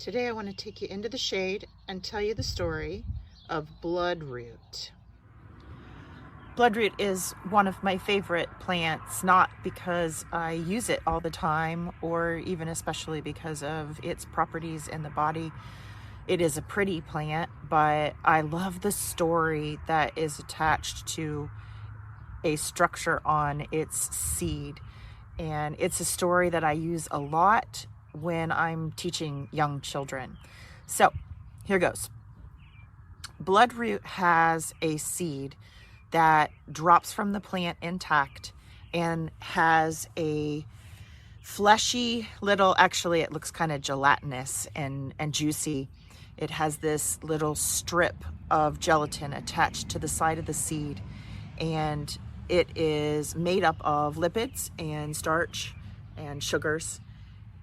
Today I want to take you into the shade and tell you the story of Bloodroot. Bloodroot is one of my favorite plants, not because I use it all the time or even especially because of its properties in the body. It is a pretty plant, but I love the story that is attached to a structure on its seed. And it's a story that I use a lot when I'm teaching young children. So here goes. Bloodroot has a seed that drops from the plant intact and has a fleshy little, actually it looks kind of gelatinous and juicy. It has this little strip of gelatin attached to the side of the seed, and it is made up of lipids and starch and sugars,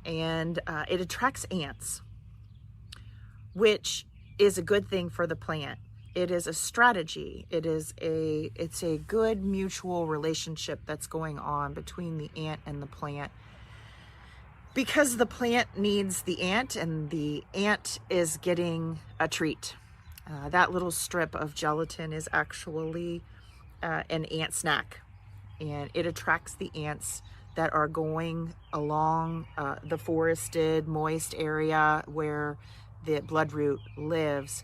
and it attracts ants, which is a good thing for the plant. It is a strategy. It's a good mutual relationship that's going on between the ant and the plant, because the plant needs the ant and the ant is getting a treat. That little strip of gelatin is actually an ant snack, and it attracts the ants that are going along the forested, moist area where the bloodroot lives,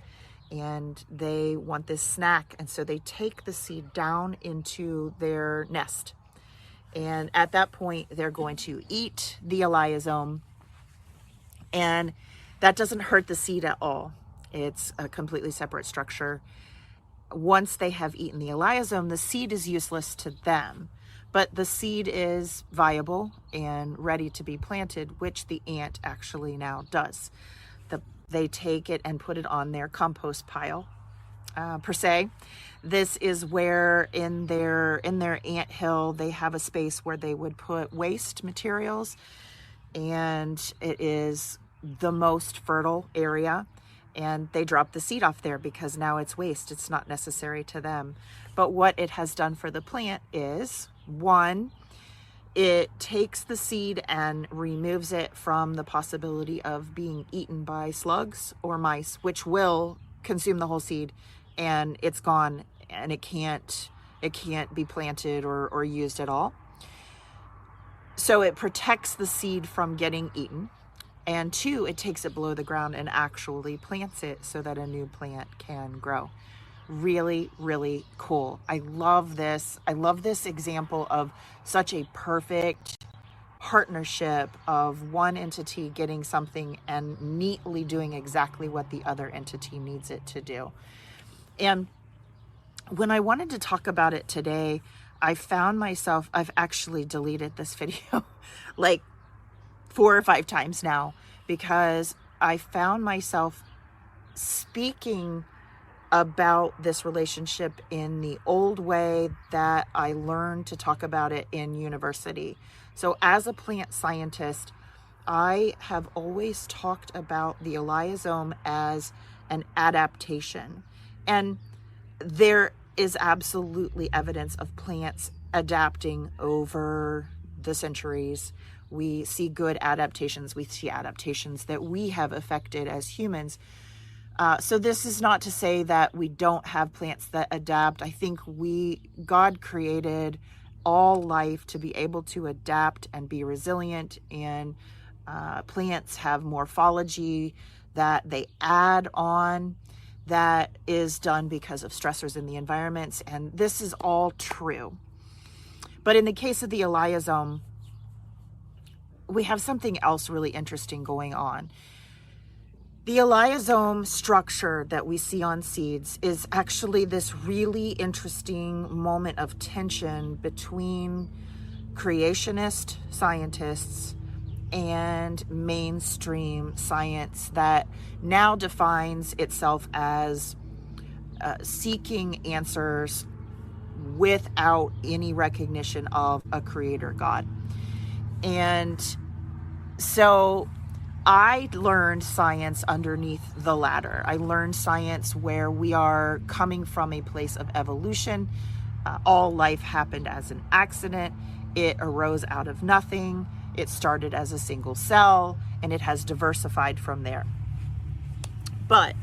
and they want this snack, and so they take the seed down into their nest, and at that point they're going to eat the Eliasome, and that doesn't hurt the seed at all. It's a completely separate structure. Once they have eaten the Eliasome, the seed is useless to them, but the seed is viable and ready to be planted, which the ant actually now does. They take it and put it on their compost pile, per se. This is where in their ant hill, they have a space where they would put waste materials, and it is the most fertile area. And they drop the seed off there because now it's waste. It's not necessary to them. But what it has done for the plant is, one, it takes the seed and removes it from the possibility of being eaten by slugs or mice, which will consume the whole seed, and it's gone, and it can't be planted or used at all. So it protects the seed from getting eaten. And two, it takes it below the ground and actually plants it so that a new plant can grow. Really, really cool. I love this. I love this example of such a perfect partnership of one entity getting something and neatly doing exactly what the other entity needs it to do. And when I wanted to talk about it today, I found myself, I've actually deleted this video like 4 or 5 times now, because I found myself speaking about this relationship in the old way that I learned to talk about it in university. So as a plant scientist, I have always talked about the Eliasome as an adaptation. And there is absolutely evidence of plants adapting over the centuries. We see good adaptations. We see adaptations that we have affected as humans. So this is not to say that we don't have plants that adapt. I think God created all life to be able to adapt and be resilient, and plants have morphology that they add on that is done because of stressors in the environments, and this is all true. But in the case of the Eliasome, we have something else really interesting going on. The Eliasome structure that we see on seeds is actually this really interesting moment of tension between creationist scientists and mainstream science that now defines itself as seeking answers without any recognition of a creator God. And so I learned science underneath the latter. I learned science where we are coming from a place of evolution. All life happened as an accident. It arose out of nothing. It started as a single cell, and it has diversified from there. But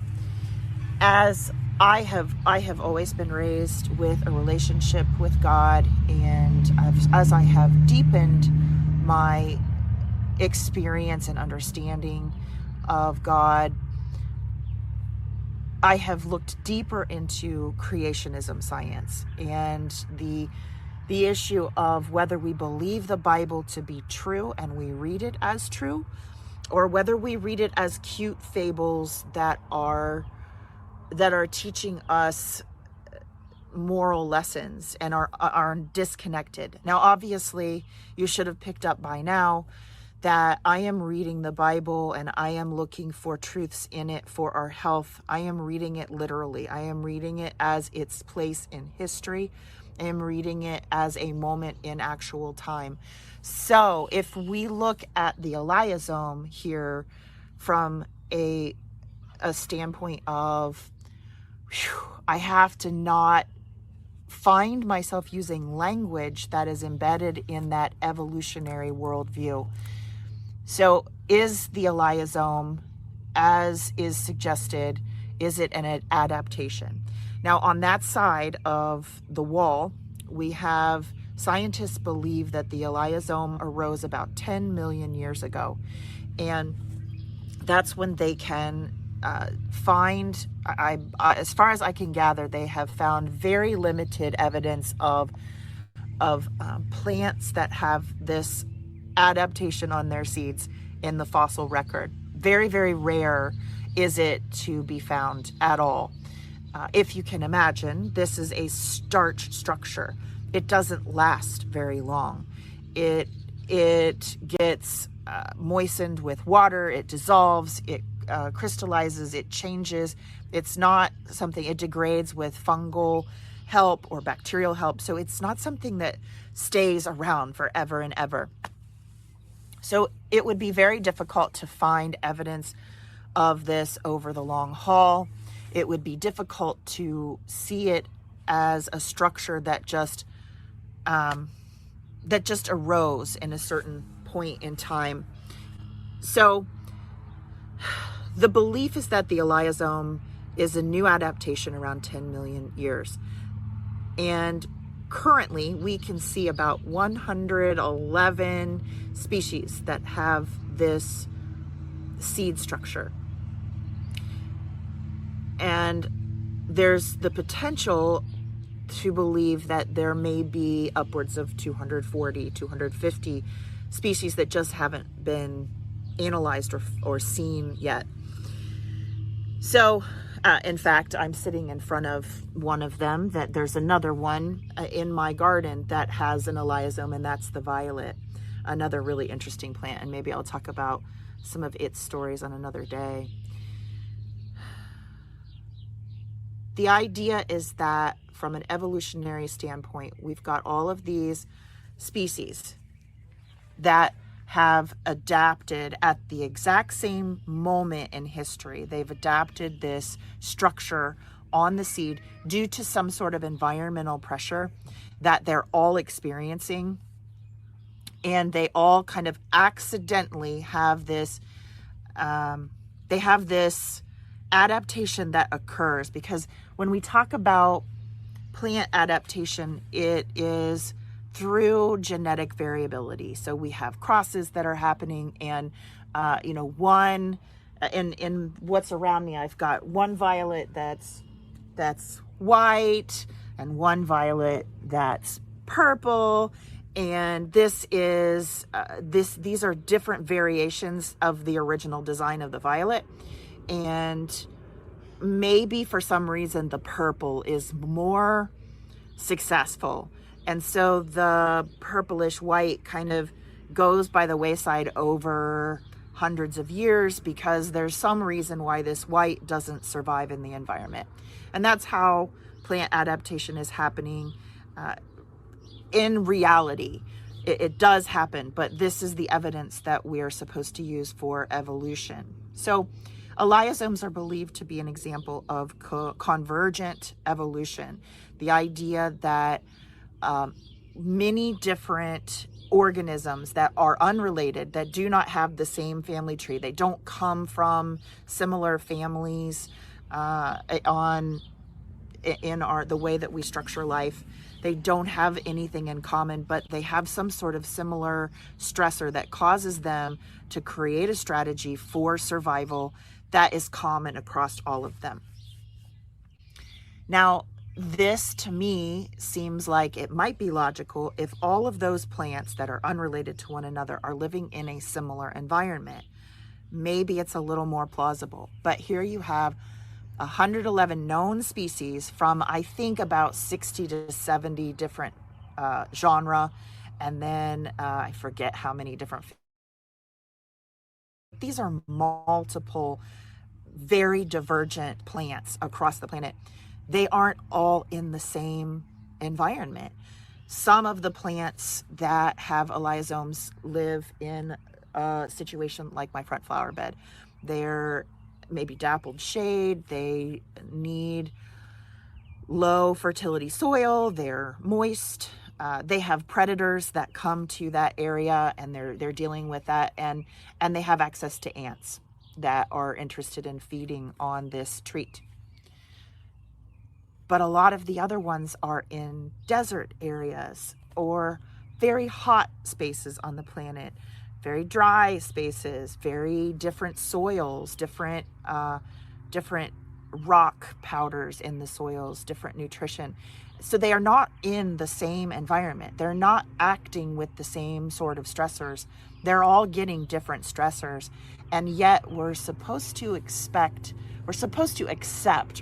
as I have always been raised with a relationship with God, and as I have deepened my experience and understanding of God, I have looked deeper into creationism science and the issue of whether we believe the Bible to be true and we read it as true, or whether we read it as cute fables that are teaching us moral lessons and are disconnected. Now, obviously, you should have picked up by now that I am reading the Bible and I am looking for truths in it for our health. I am reading it literally. I am reading it as its place in history. I am reading it as a moment in actual time. So if we look at the Eliasome here from a standpoint of, I have to not find myself using language that is embedded in that evolutionary worldview. So is the Eliasome, as is suggested, is it an adaptation? Now, on that side of the wall, we have scientists believe that the Eliasome arose about 10 million years ago. And that's when they can find, as far as I can gather, they have found very limited evidence of plants that have this adaptation on their seeds in the fossil record. Very, very rare is it to be found at all. If you can imagine, this is a starch structure. It doesn't last very long. It gets moistened with water, it dissolves, it crystallizes, it changes. It's not something, it degrades with fungal help or bacterial help. So it's not something that stays around forever and ever. So it would be very difficult to find evidence of this over the long haul. It would be difficult to see it as a structure that just arose in a certain point in time. So the belief is that the Eliasome is a new adaptation around 10 million years. And currently we can see about 111 species that have this seed structure. And there's the potential to believe that there may be upwards of 240, 250 species that just haven't been analyzed or seen yet. So, in fact, I'm sitting in front of one of them, that there's another one in my garden that has an Eliasome, and that's the violet, another really interesting plant. And maybe I'll talk about some of its stories on another day. The idea is that from an evolutionary standpoint, we've got all of these species that have adapted at the exact same moment in history. They've adapted this structure on the seed due to some sort of environmental pressure that they're all experiencing. And they all kind of accidentally have this, they have this adaptation that occurs, because when we talk about plant adaptation, it is through genetic variability. So we have crosses that are happening, and one in what's around me, I've got one violet that's white and one violet that's purple, and this is these are different variations of the original design of the violet. And maybe for some reason the purple is more successful, and so the purplish white kind of goes by the wayside over hundreds of years because there's some reason why this white doesn't survive in the environment. And that's how plant adaptation is happening in reality. It does happen, but this is the evidence that we are supposed to use for evolution. So Eliasomes are believed to be an example of convergent evolution. The idea that many different organisms that are unrelated, that do not have the same family tree. They don't come from similar families in the way that we structure life. They don't have anything in common, but they have some sort of similar stressor that causes them to create a strategy for survival that is common across all of them. Now, this to me seems like it might be logical if all of those plants that are unrelated to one another are living in a similar environment. Maybe it's a little more plausible, but here you have 111 known species from, I think, about 60 to 70 different genre, and then I forget how many different. These are multiple, very divergent plants across the planet. They aren't all in the same environment. Some of the plants that have Eliasomes live in a situation like my front flower bed. They're maybe dappled shade, they need low fertility soil, they're moist, they have predators that come to that area and they're dealing with that, and they have access to ants that are interested in feeding on this treat. But a lot of the other ones are in desert areas or very hot spaces on the planet, very dry spaces, very different soils, different rock powders in the soils, different nutrition. So they are not in the same environment. They're not acting with the same sort of stressors. They're all getting different stressors. And yet we're supposed to accept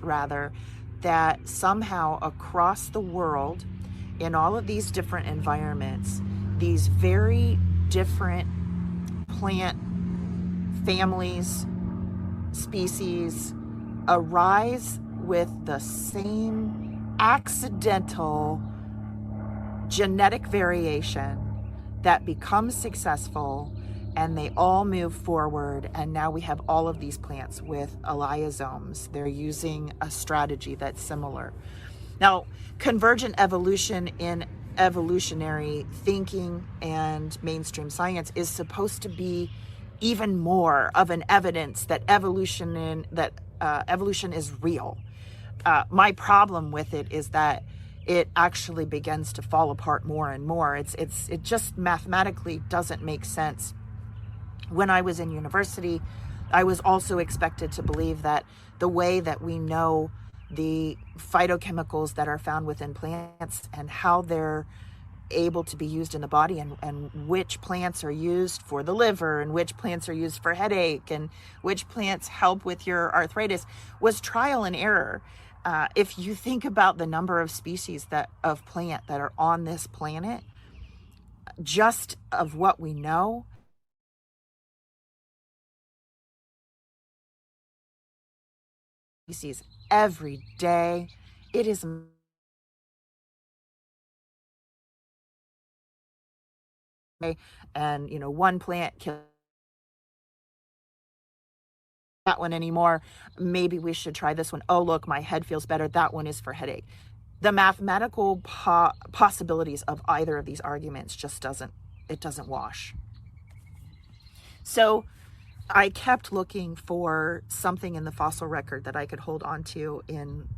rather, that somehow across the world, in all of these different environments, these very different plant families, species, arise with the same accidental genetic variation that becomes successful, and they all move forward, and now we have all of these plants with Eliasomes. They're using a strategy that's similar. Now, convergent evolution in evolutionary thinking and mainstream science is supposed to be even more of an evidence that evolution is real. My problem with it is that it actually begins to fall apart more and more. It just mathematically doesn't make sense. When I was in university, I was also expected to believe that the way that we know the phytochemicals that are found within plants and how they're able to be used in the body, and which plants are used for the liver and which plants are used for headache and which plants help with your arthritis, was trial and error. If you think about the number of species of plant that are on this planet, just of what we know, species every day, it is, and one plant kills that one anymore. Maybe we should try this one. Oh, look, my head feels better. That one is for headache. The mathematical possibilities of either of these arguments just doesn't wash. So I kept looking for something in the fossil record that I could hold on to in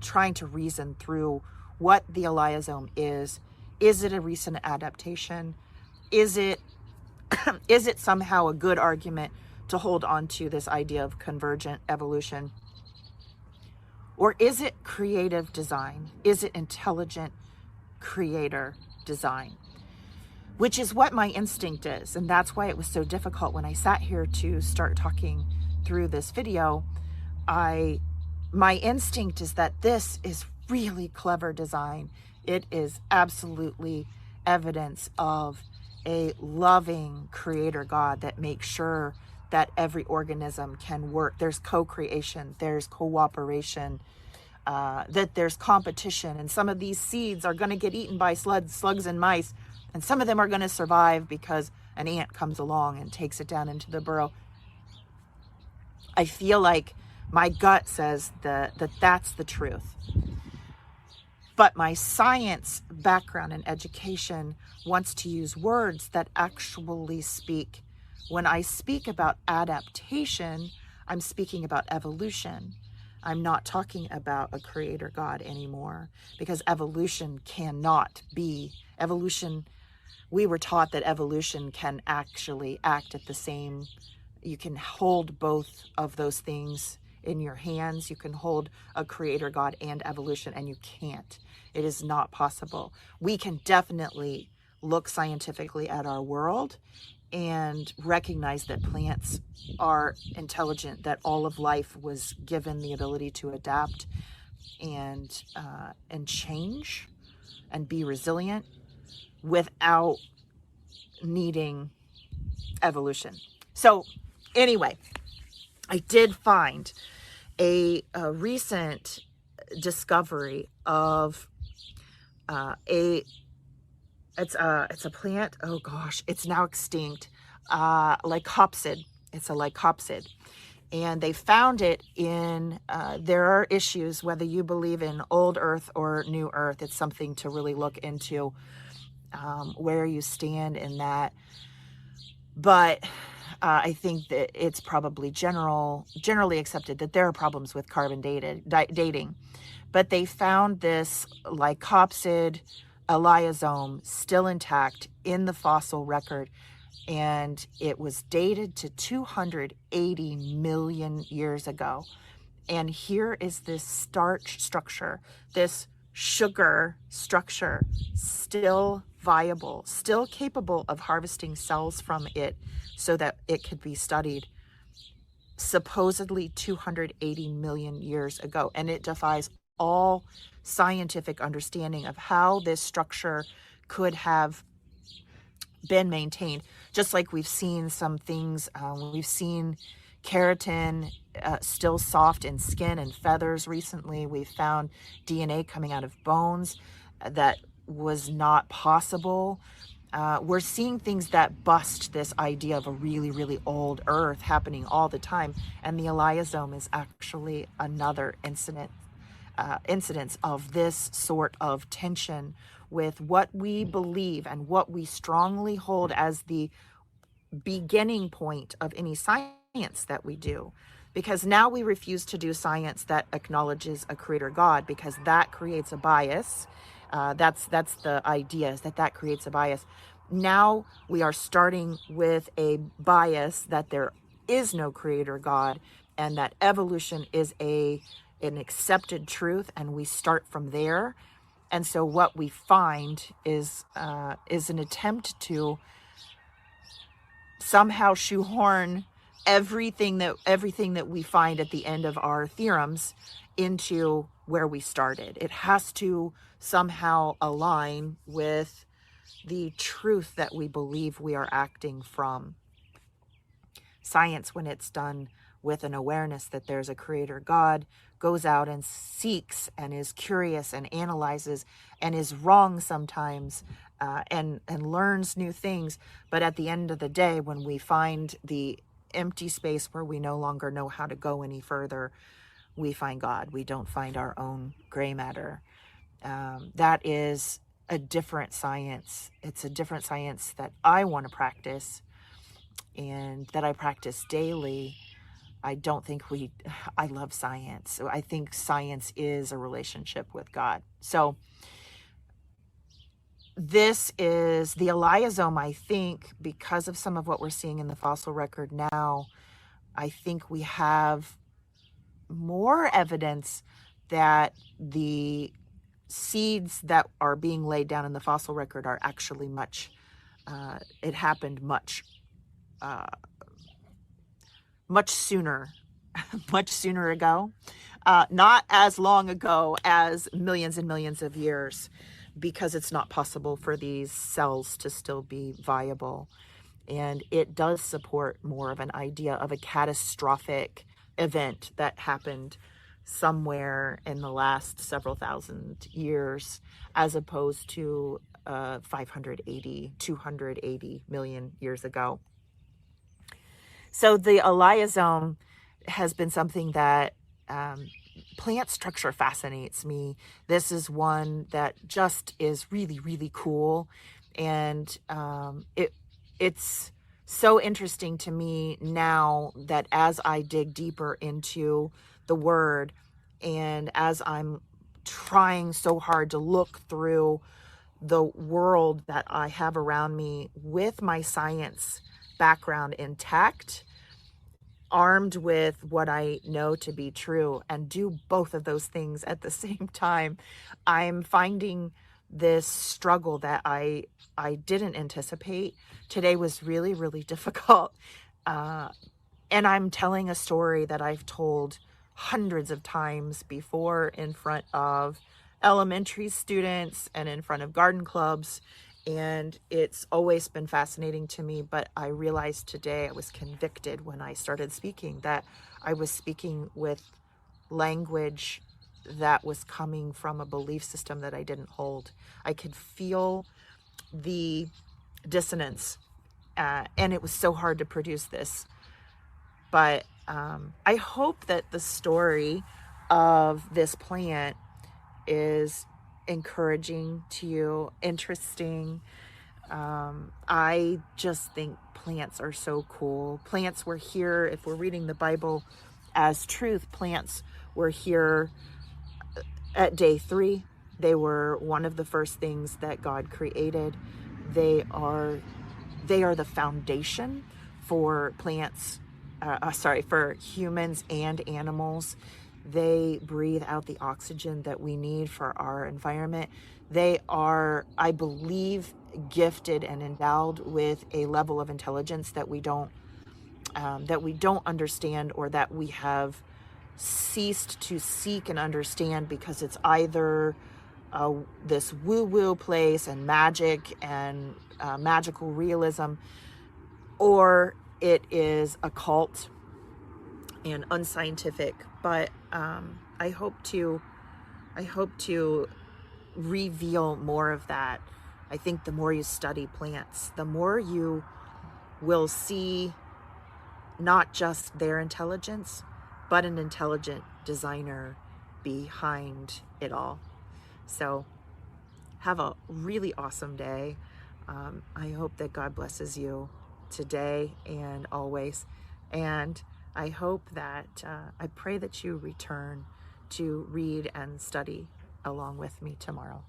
trying to reason through what the Eliasome is. Is it a recent adaptation? Is it somehow a good argument to hold on to this idea of convergent evolution? Or is it creative design? Is it intelligent creator design? Which is what my instinct is. And that's why it was so difficult when I sat here to start talking through this video. My instinct is that this is really clever design. It is absolutely evidence of a loving creator God that makes sure that every organism can work. There's co-creation, there's cooperation, that there's competition. And some of these seeds are going to get eaten by slugs and mice. And some of them are going to survive because an ant comes along and takes it down into the burrow. I feel like my gut says that that's the truth. But my science background and education wants to use words that actually speak. When I speak about adaptation, I'm speaking about evolution. I'm not talking about a creator God anymore, because evolution cannot be evolution. We were taught that evolution can actually act at the same. You can hold both of those things in your hands. You can hold a creator God and evolution, and you can't. It is not possible. We can definitely look scientifically at our world and recognize that plants are intelligent, that all of life was given the ability to adapt and change and be resilient without needing evolution. So anyway, I did find a recent discovery of it's a plant. Oh gosh, it's now extinct. Lycopsid. It's a lycopsid, and they found it in. There are issues whether you believe in old Earth or new Earth. It's something to really look into, where you stand in that. But I think that it's probably generally accepted that there are problems with carbon dating. But they found this lycopsid Eliasome still intact in the fossil record, and it was dated to 280 million years ago. And here is this starch structure, this sugar structure, still viable, still capable of harvesting cells from it so that it could be studied, supposedly 280 million years ago. And it defies all scientific understanding of how this structure could have been maintained. Just like we've seen some things, we've seen keratin still soft in skin and feathers recently. We've found DNA coming out of bones that was not possible. We're seeing things that bust this idea of a really, really old Earth happening all the time. And the Eliasome is actually another incidence of this sort of tension with what we believe and what we strongly hold as the beginning point of any science that we do. Because now we refuse to do science that acknowledges a creator God, because that creates a bias. That's the idea, is that creates a bias. Now we are starting with a bias that there is no creator God, and that evolution is an accepted truth, and we start from there. And so what we find is an attempt to somehow shoehorn everything that we find at the end of our theorems into where we started. It has to somehow align with the truth that we believe we are acting from. Science, when it's done with an awareness that there's a creator God, goes out and seeks and is curious and analyzes and is wrong sometimes, and learns new things. But at the end of the day, when we find the empty space where we no longer know how to go any further, we find God. We don't find our own gray matter. That is a different science. It's a different science that I want to practice and that I practice daily. I love science. I think science is a relationship with God. So this is the Eliasome. I think because of some of what we're seeing in the fossil record now, I think we have more evidence that the seeds that are being laid down in the fossil record are actually it happened much sooner, much sooner ago, not as long ago as millions and millions of years, because it's not possible for these cells to still be viable. And it does support more of an idea of a catastrophic event that happened somewhere in the last several thousand years, as opposed to 280 million years ago. So the Eliasome has been something that plant structure fascinates me. This is one that just is really, really cool. And it's so interesting to me now that as I dig deeper into the word and as I'm trying so hard to look through the world that I have around me with my science background intact, armed with what I know to be true, and do both of those things at the same time, I'm finding this struggle that I didn't anticipate. Today was really, really difficult. And I'm telling a story that I've told hundreds of times before in front of elementary students and in front of garden clubs. And it's always been fascinating to me, but I realized today, I was convicted when I started speaking, that I was speaking with language that was coming from a belief system that I didn't hold. I could feel the dissonance, and it was so hard to produce this. But I hope that the story of this plant is encouraging to you, interesting. I just think plants are so cool. Plants were here, if we're reading the Bible as truth, plants were here at day 3. They were one of the first things that God created. They are the foundation for plants, for humans and animals. They breathe out the oxygen that we need for our environment. They are, I believe, gifted and endowed with a level of intelligence that we don't understand, or that we have ceased to seek and understand, because it's either this woo-woo place and magic and magical realism, or it is occult and unscientific. But I hope to reveal more of that. I think the more you study plants, the more you will see not just their intelligence, but an intelligent designer behind it all. So have a really awesome day. I hope that God blesses you today and always. And I hope that, I pray that you return to read and study along with me tomorrow.